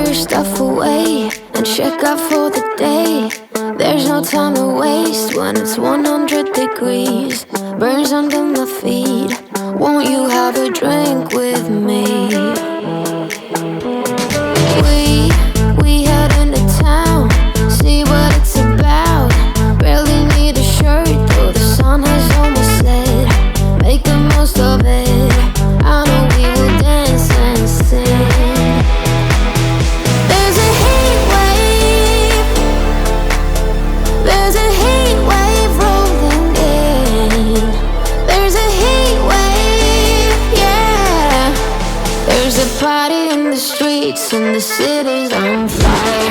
your stuff away and check out for the day. There's no time to waste when it's 100 degrees. Burns under my feet. Won't you have a drink with me? We head into town, see what it's about. Barely need a shirt, though the sun has almost set. Make the most of it. I know we will dance and sing. There's a heat wave. There's a heat wave rolling in. There's a heat wave, yeah. There's a party in the streets and the city's on fire.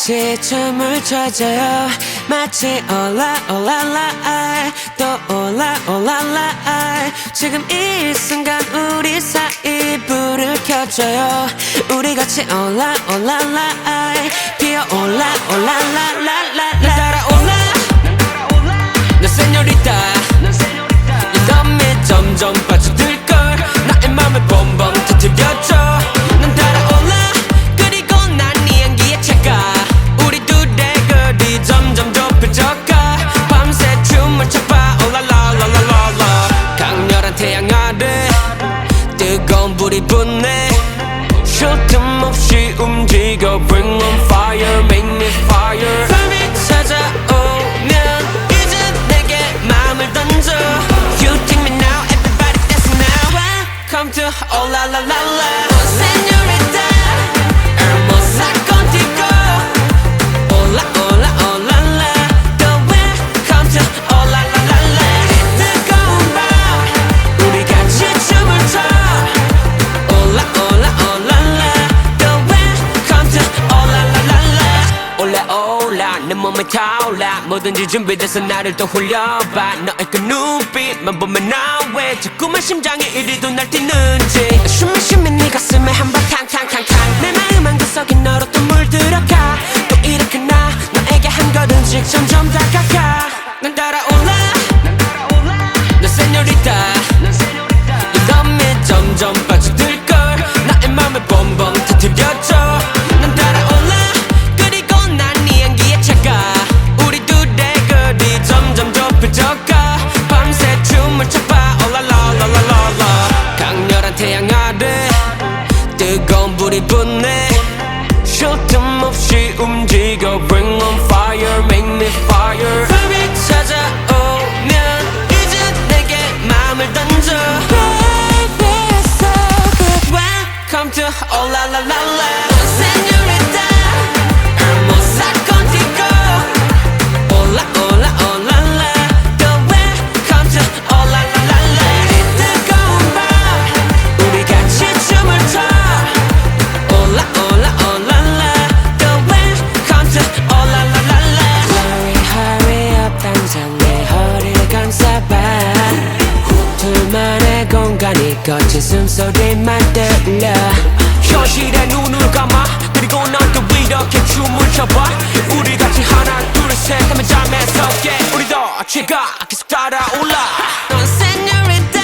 같이 춤을 춰줘요. 마치 올라올라라 또 올라올라라. 지금 이 순간 우리 사이 불을 켜줘요. 우리 같이 올라올라라 피어올라올라라라라. 날 따라올라 너 세뇨리타. 이 덤에 점점 빠져들걸. 나의 맘을 bomбом 터뜨려줘. 난 따라올라 그리고 난 네 향기에 차가. 우리 둘의 거리 점점 좁혀져가. 밤새 춤을 춰봐 올라라라라라라. 강렬한 태양 아래 뜨거운 불이 붙네. 쉴 틈 없이 움직여. Bring on fire, make me fire. 밤이 찾아오면 이제 내게 마음을 던져. You take me now, everybody dance now. Welcome to oh la la la la. Señorita, hermosa contigo. Hola, hola, hola la. The welcome to oh la la la la. 뜨거운 밤 우리 같이 춤을 춰. Hola, hola, hola la. The welcome to oh la la la la. 올라올라 내 몸에 타올라. 뭐든지 준비돼서 나를 또 홀려봐. 너의 그 눈빛만 보면 나 왜 자꾸만 심장이 이리도 날뛰는지. 숨이 네 가슴에 한번 탕탕탕탕. 내 마음 한구석에 너로 또 물들어가. 또 이렇게 나 너에게 한 걸음씩 점점 다가가. 난 따라올라 너 세뇨리타. 이 덤에 점점 빠져들걸. 나의 맘을 bomбом 터뜨려줘. 난 따라올라 그리고 난 네 향기에 차가. 우리 둘의 거리 점점 좁혀져가. 밤새 춤을 춰봐 올라라라라라라. 강렬한 태양 아래 뜨거운 불이 붙네. 쉴 틈 없이 움직여. Bring on fire, make me fire. 밤이 찾아오면 이제 내게 마음을 던져. Baby, so good. Welcome to oh la la la la. Señorita, hermosa contigo. Hola, hola, hola la. The welcome to oh la la la la. 뜨거운 밤 우리 같이 춤을 춰. Hola, hola, hola la. The welcome to oh la la la la. Hurry, hurry up 당장 내 허리를 감싸봐. 둘만의 공간이 거친 숨소리만 들려. 현실에 눈을 감아. 그리고 넌 또 이렇게 춤을 춰봐. 우리 같이 하나 둘 셋 하면 잠에서 깨. 우리도 최가 계속 따라올라. 넌 señorita,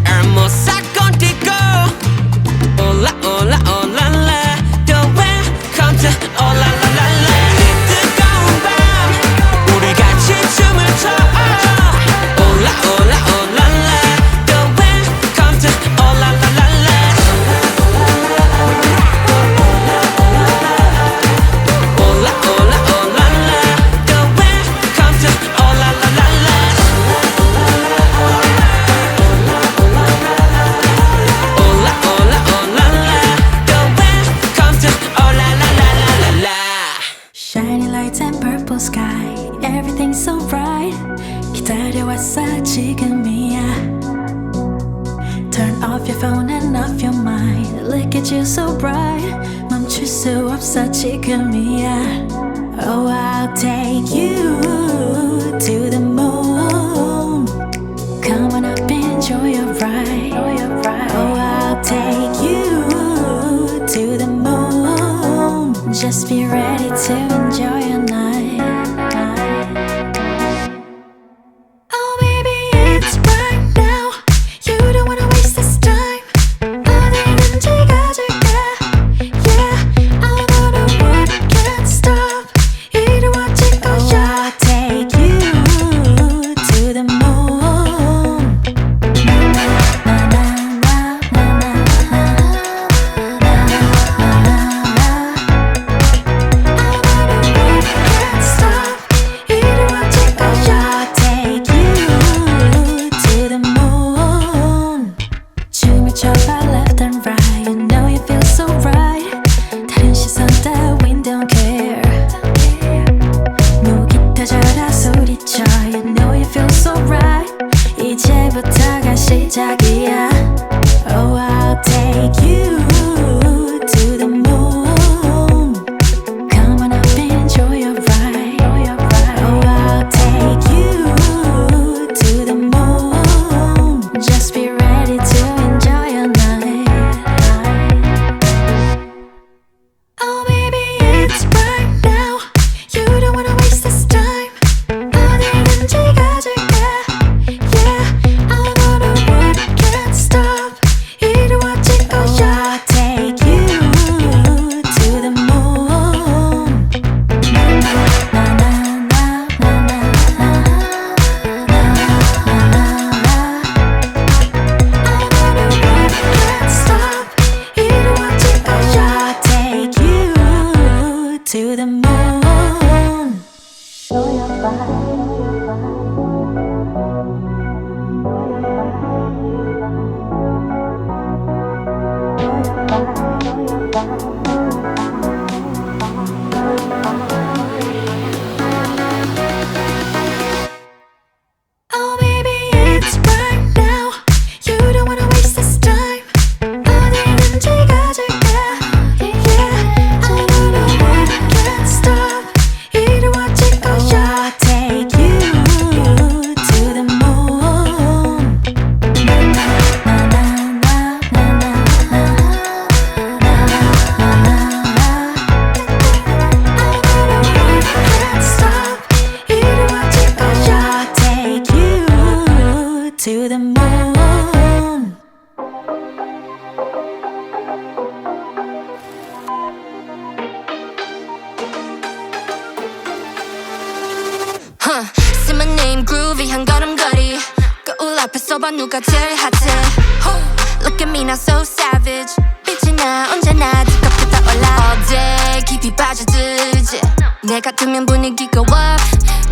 hermosa contigo. Hola, hola, hola la. The welcome to oh la la la la. 뜨거운 밤 우리 같이 춤을 춰. Hola, hola, hola la. The welcome to oh la la la la. Hola, hola, hola la. The welcome to oh la la la la. Hola, hola, hola la. The welcome to oh la la la la la la. Shining lights and purple sky, everything's so bright. 기다려왔어 지금이야. Turn off your phone and off your mind. Look at you so bright. 멈출 수 없어 지금이야. Oh, I'll take you to the moon. Come on up, enjoy your ride. Oh, I'll take you to the moon. Just be ready to enjoy your night. Oh, baby, it's right now. You don't wanna waste this time. 어디든지 가줄게. Yeah, I know the world can't stop. 이루어질 거야. Oh, I'll take you to the moon. Na na na na na na na na na na. I know the world can't stop. 이루어질 거야. I'll take you to the moon. 춤을 춰봐 left and right. You know you feel so right. 다른 시선 따윈 don't care. 목이 터져라 소리쳐. You know you feel so right. 이제부터가 시작이야. Oh, I'll take you to the moon. Come on up, Oh baby, it's right now. You don't wanna waste this time. 어디든지 가줄게. Yeah, I don't know why I can't stop. 이루어질 거야. Take you to the moon. Take you to the moon. Say my name groovy 한 걸음걸이 거울 앞에서 봐 누가 제일 핫해 Look at me now so savage 빛이 나 언제나 뒤끝부터 올라 All day 깊이 빠져들지 내 같으면 분위기가 up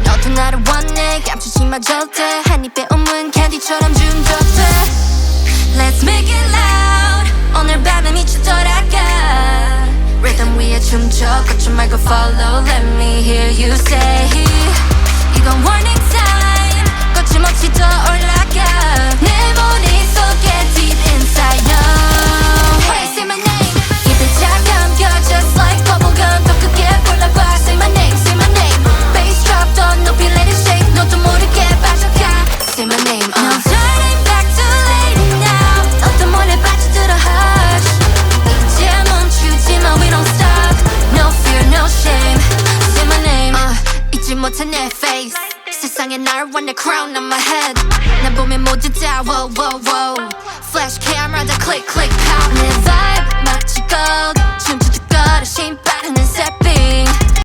너도 나를 원해 감추지 마 절대 한 입에 오문 캔디처럼 중독돼 Let's make it loud 오늘 밤에 미쳐 돌아가 Rhythm 위에 춤춰 걷지 말고 follow Let me hear you say 이건 warning sign 거침없이 더 올라가 내 머릿속에 deep inside you Hey say my name 입을 잘 감겨 just like bubblegum 더 크게 불러봐 Say my name Bass drop 더 높이 let it shake 너도 모르게 빠져가 Say my name No turning back too late now 너도 몰래 빠져들어 hush 이제 멈추지 마 we don't stop No fear no shame Say my name 잊지 못해 내 face 세상에 날 원해 crown on my head 날 보면 모두 다 wow wow wow Flash camera 다 click click pop 내 vibe 마치 gold 춤추듯 걸어 신 빠르는 stepping